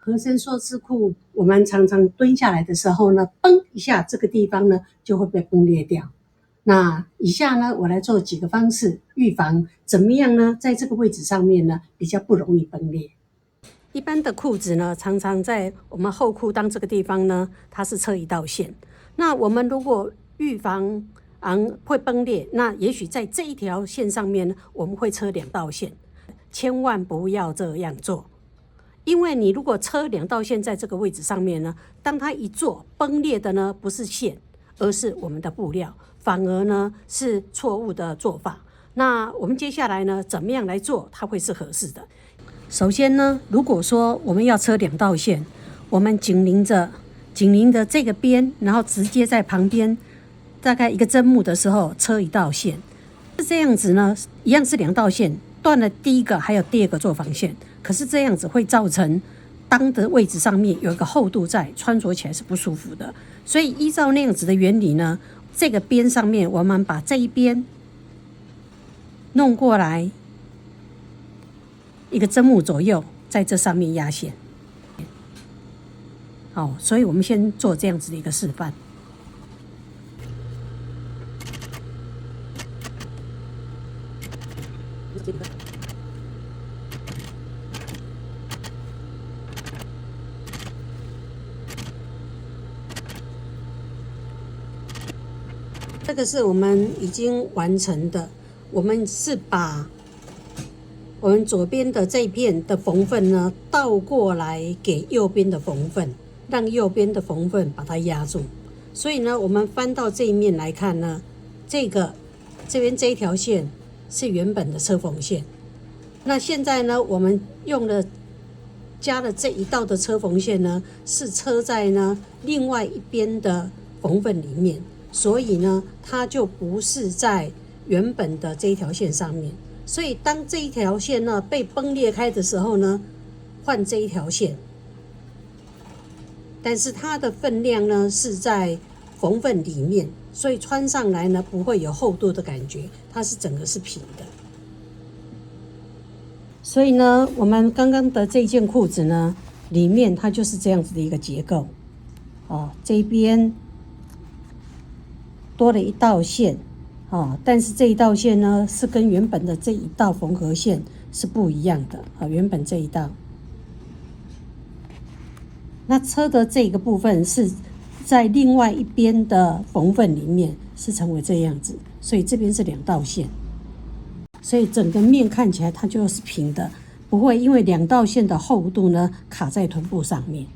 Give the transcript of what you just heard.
合身缩刺裤，我们常常蹲下来的时候呢，嘣一下，这个地方呢就会被崩裂掉。那以下呢，我来做几个方式预防，怎么样呢？在这个位置上面呢，比较不容易崩裂。一般的裤子呢，常常在我们后裤裆这个地方呢，它是车一道线。那我们如果预防会崩裂，那也许在这一条线上面呢，我们会车2道线，千万不要这样做。因为你如果车2道线在这个位置上面呢，当它一做崩裂的呢，不是线，而是我们的布料，反而呢是错误的做法。那我们接下来呢，怎么样来做它会是合适的？首先呢，如果说我们要车2道线，我们紧邻着这个边，然后直接在旁边大概一个针目的时候车1道线，是这样子呢，一样是2道线，断了第一个还有第二个做防线。可是这样子会造成裆的位置上面有一个厚度在，穿着起来是不舒服的。所以依照那样子的原理呢，这个边上面我们把这一边弄过来一个针目左右，在这上面压线。好，所以我们先做这样子的一个示范。这个是我们已经完成的，我们是把我们左边的这一片的缝缝呢倒过来给右边的缝缝，让右边的缝缝把它压住。所以呢，我们翻到这一面来看呢，这边这一条线是原本的车缝线。那现在呢，我们加了这一道的车缝线呢，是车在呢另外一边的缝缝里面。所以呢，它就不是在原本的这一条线上面。所以当这一条线呢被崩裂开的时候呢，换这一条线，但是它的分量呢是在缝缝里面，所以穿上来呢不会有厚度的感觉，它是整个是平的。所以呢，我们刚刚的这件裤子呢，里面它就是这样子的一个结构。这边多了一道线，但是这一道线呢是跟原本的这一道缝合线是不一样的，原本这一道。那车的这个部分是在另外一边的缝缝里面是成为这样子，所以这边是2道线，所以整个面看起来它就是平的，不会因为2道线的厚度呢卡在臀部上面。